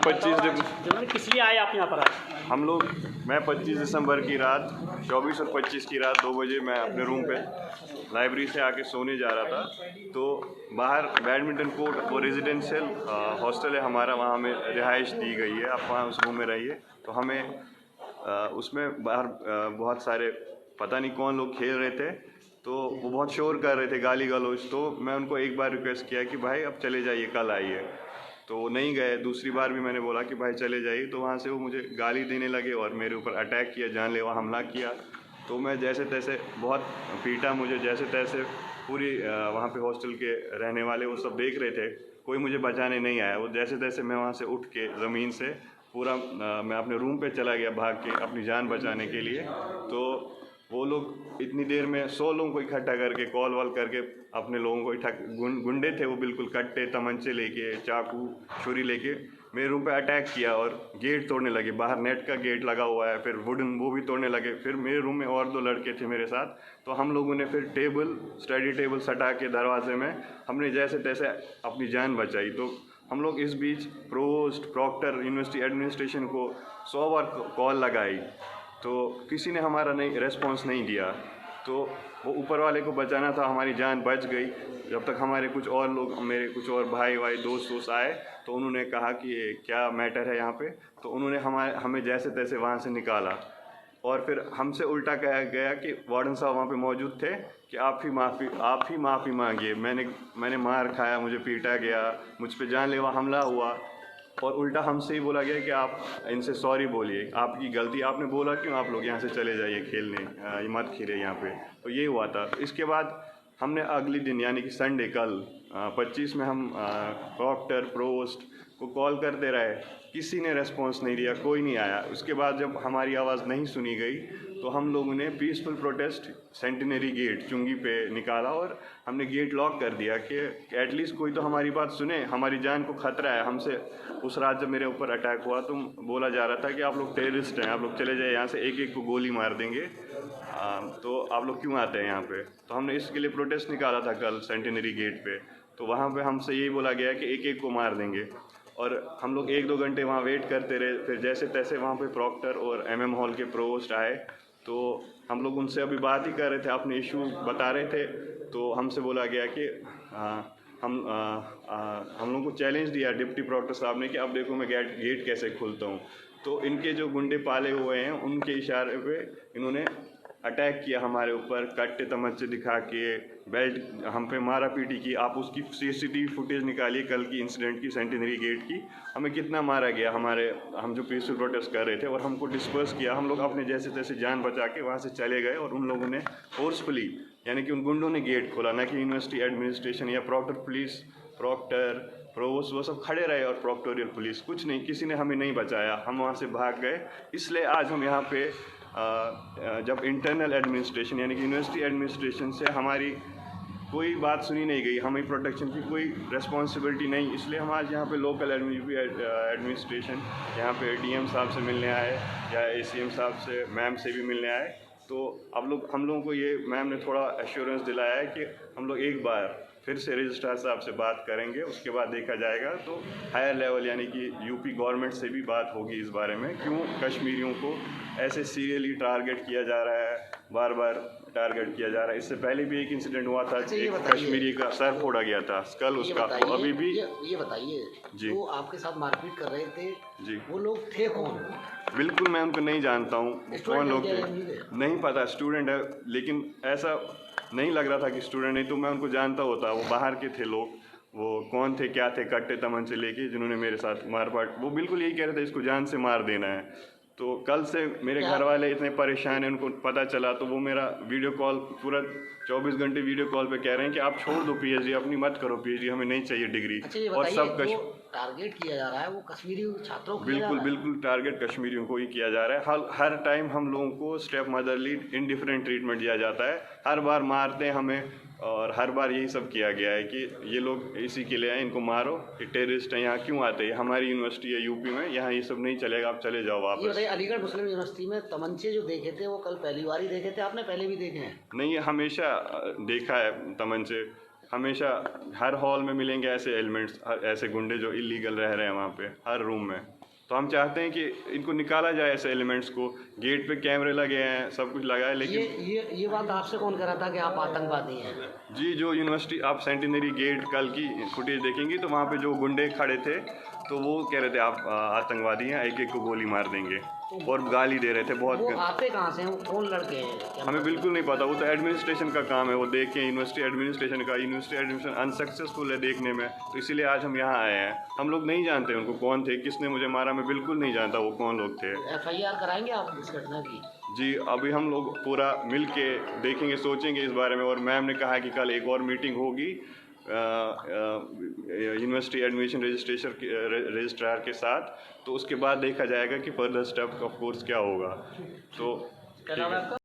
25 किस लिए आए आप यहाँ पर आज? हम लोग मैं 25 दिसंबर की रात 24 और 25 की रात 2 बजे मैं अपने रूम पे लाइब्रेरी से आके सोने जा रहा था। तो बाहर बैडमिंटन कोर्ट वो रेजिडेंशियल हॉस्टल है हमारा, वहाँ हमें रिहाइश दी गई है, आप वहाँ उस रूम में रहिए। तो हमें उसमें बाहर बहुत सारे पता नहीं कौन लोग खेल रहे थे, तो वो बहुत शोर कर रहे थे, गाली गलौज। तो मैं उनको एक बार रिक्वेस्ट किया कि भाई अब चले जाइए, कल आइए। तो वो नहीं गए। दूसरी बार भी मैंने बोला कि भाई चले जाइए, तो वहाँ से वो मुझे गाली देने लगे और मेरे ऊपर अटैक किया, जानलेवा हमला किया। तो मैं जैसे तैसे बहुत पीटा, मुझे जैसे तैसे पूरी वहाँ पे हॉस्टल के रहने वाले वो सब देख रहे थे, कोई मुझे बचाने नहीं आया। वो जैसे तैसे मैं वहाँ से उठ के ज़मीन से पूरा मैं अपने रूम पे चला गया भाग के अपनी जान बचाने के लिए। तो वो लोग इतनी देर में 100 लोगों को इकट्ठा करके कॉल वॉल करके अपने लोगों को गुंडे थे वो, बिल्कुल कट्टे तमंचे लेके, चाकू छुरी लेके मेरे रूम पे अटैक किया और गेट तोड़ने लगे। बाहर नेट का गेट लगा हुआ है, फिर वुडन वो भी तोड़ने लगे। फिर मेरे रूम में और 2 लड़के थे मेरे साथ, तो हम लोगों ने फिर स्टडी टेबल सटा के दरवाजे में हमने जैसे तैसे अपनी जान बचाई। तो हम लोग इस बीच प्रोवोस्ट प्रॉक्टर यूनिवर्सिटी एडमिनिस्ट्रेशन को 100 बार कॉल लगाई, तो किसी ने हमारा नहीं रेस्पॉन्स नहीं दिया। तो वो ऊपर वाले को बचाना था, हमारी जान बच गई। जब तक हमारे कुछ और लोग, मेरे कुछ और भाई दोस्त आए, तो उन्होंने कहा कि ये क्या मैटर है यहाँ पे। तो उन्होंने हमें जैसे तैसे वहाँ से निकाला। और फिर हमसे उल्टा कहा गया कि वार्डन साहब वहाँ पे मौजूद थे कि आप ही माफ़ी मांगिए। मैंने मार खाया, मुझे पीटा गया, मुझ पे जानलेवा हमला हुआ, और उल्टा हमसे ही बोला गया कि आप इनसे सॉरी बोलिए, आपकी गलती, आपने बोला क्यों आप लोग यहाँ से चले जाइए खेलने, ये मत खेले यहाँ पे। तो ये हुआ था। तो इसके बाद हमने अगले दिन यानी कि संडे कल 25 में हम प्रॉक्टर प्रोवोस्ट को कॉल करते रहे, किसी ने रेस्पॉन्स नहीं दिया, कोई नहीं आया। उसके बाद जब हमारी आवाज़ नहीं सुनी गई, तो हम लोगों ने पीसफुल प्रोटेस्ट सेंटिनरी गेट चुंगी पे निकाला और हमने गेट लॉक कर दिया कि एटलीस्ट कोई तो हमारी बात सुने, हमारी जान को खतरा है। हमसे उस रात जब मेरे ऊपर अटैक हुआ तो बोला जा रहा था कि आप लोग टेररिस्ट हैं, आप लोग चले जाए यहाँ से, एक को गोली मार देंगे, तो आप लोग क्यों आते हैं यहाँ पे। तो हमने इसके लिए प्रोटेस्ट निकाला था कल सेंटिनरी गेट पे। तो वहाँ पे हमसे यही बोला गया कि एक को मार देंगे, और हम लोग 1-2 घंटे वहाँ वेट करते रहे। फिर जैसे तैसे वहाँ पे प्रॉक्टर और MM हॉल के प्रोवोस्ट आए, तो हम लोग उनसे अभी बात ही कर रहे थे, अपने इशू बता रहे थे। तो हमसे बोला गया कि हम लोग को चैलेंज दिया डिप्टी प्रॉक्टर साहब ने कि अब देखो मैं गेट कैसे खोलता हूँ। तो इनके जो गुंडे पाले हुए हैं उनके इशारे पे इन्होंने अटैक किया हमारे ऊपर, कट्टे तमच्चे दिखा के, बेल्ट हम पे मारा पीटी की। आप उसकी CCTV फुटेज निकालिए कल की इंसिडेंट की, सेंटिनरी गेट की, हमें कितना मारा गया। हम जो पीसफुल प्रोटेस्ट कर रहे थे, और हमको डिस्पर्स किया। हम लोग अपने जैसे तैसे जान बचा के वहाँ से चले गए, और उन लोगों ने फोर्सफुली यानी कि उन गुंडों ने गेट खोला, ना कि यूनिवर्सिटी एडमिनिस्ट्रेशन या प्रॉक्टर प्रोवोस्ट वो सब खड़े रहे, और प्रॉक्टोरियल पुलिस कुछ नहीं, किसी ने हमें नहीं बचाया, हम वहाँ से भाग गए। इसलिए आज हम यहाँ पे जब इंटरनल एडमिनिस्ट्रेशन यानी कि यूनिवर्सिटी एडमिनिस्ट्रेशन से हमारी कोई बात सुनी नहीं गई, हमें प्रोटेक्शन की कोई रिस्पॉन्सिबिलिटी नहीं, इसलिए हम आज यहाँ पे लोकल एडमिनिस्ट्रेशन यहाँ पे DM साहब से मिलने आए, या ACM साहब से, मैम से भी मिलने आए। तो हम लोगों को ये मैम ने थोड़ा एश्योरेंस दिलाया है कि हम लोग एक बार फिर से रजिस्ट्रार साहब से बात करेंगे, उसके बाद देखा जाएगा। तो हायर लेवल यानी कि UP गवर्नमेंट से भी बात होगी इस बारे में, क्यों कश्मीरियों को ऐसे सीरियली टारगेट किया जा रहा है, बार बार टारगेट किया जा रहा है। इससे पहले भी एक इंसिडेंट हुआ था, एक कश्मीरी का सर फोड़ा गया था, स्कल उसका। तो अभी भी ये बताइए जी, जो आपके साथ मारपीट कर रहे थे जी, वो लोग थे कौन? बिल्कुल मैं उनको नहीं जानता हूँ कौन लोग थे, नहीं पता, स्टूडेंट है, लेकिन ऐसा नहीं लग रहा था कि स्टूडेंट, नहीं तो मैं उनको जानता होता। वो बाहर के थे लोग, वो कौन थे क्या थे, कट्टे तमंचे लेके जिन्होंने मेरे साथ मारपाट, वो बिल्कुल यही कह रहे थे इसको जान से मार देना है। तो कल से मेरे घर वाले इतने परेशान हैं, उनको पता चला, तो वो मेरा वीडियो कॉल पूरा 24 घंटे वीडियो कॉल पे कह रहे हैं कि आप छोड़ दो PhD, अपनी मत करो PhD, हमें नहीं चाहिए डिग्री। और सब टारगेट किया जा रहा है वो कश्मीरी छात्रों को, बिल्कुल टारगेट कश्मीरियों को ही किया जा रहा है। हर टाइम हम लोगों को स्टेप मदरली इंडिफरेंट ट्रीटमेंट दिया जाता है, हर बार मारते हैं हमें, और हर बार यही सब किया गया है कि ये लोग इसी के लिए आए, इनको मारो, ये टेररिस्ट हैं, यहाँ क्यों आते हैं, हमारी यूनिवर्सिटी है UP में, यहाँ ये सब नहीं चलेगा, आप चले जाओ वापस। अलीगढ़ मुस्लिम यूनिवर्सिटी में तमंचे जो देखे थे वो कल पहली बार ही देखे थे, आपने पहले भी देखे हैं? नहीं, हमेशा देखा है तमंचे, हमेशा हर हॉल में मिलेंगे ऐसे एलिमेंट्स, ऐसे गुंडे जो इलीगल रह रहे हैं वहाँ पे हर रूम में। तो हम चाहते हैं कि इनको निकाला जाए ऐसे एलिमेंट्स को। गेट पे कैमरे लगे हैं, सब कुछ लगा है, लेकिन ये बात आपसे कौन कह रहा था कि आप आतंकवादी हैं? जी, जो यूनिवर्सिटी आप सेंटिनरी गेट कल की फुटेज देखेंगी तो वहाँ पे जो गुंडे खड़े थे तो वो कह रहे थे आप आतंकवादी हैं, एक एक को गोली मार देंगे और गाली दे रहे थे वो बहुत। आते कहाँ से हैं? वो कौन लड़के हैं? क्या हमें बिल्कुल नहीं पता, वो तो एडमिनिस्ट्रेशन का काम है, वो देखें यूनिवर्सिटी एडमिनिस्ट्रेशन का। यूनिवर्सिटी एडमिनिस्ट्रेशन अनसक्सेसफुल है देखने में, तो इसीलिए आज हम यहाँ आए हैं। हम लोग नहीं जानते उनको कौन थे, किसने मुझे मारा, मैं बिल्कुल नहीं जानता वो कौन लोग थे। FIR कराएंगे आप इस घटना की? जी, अभी हम लोग पूरा मिल के देखेंगे, सोचेंगे इस बारे में। और मैम ने कहा कि कल एक और मीटिंग होगी यूनिवर्सिटी एडमिशन रजिस्ट्रार के साथ, तो उसके बाद देखा जाएगा कि फर्दर स्टेप ऑफ कोर्स क्या होगा। तो क्या नाम है आपका?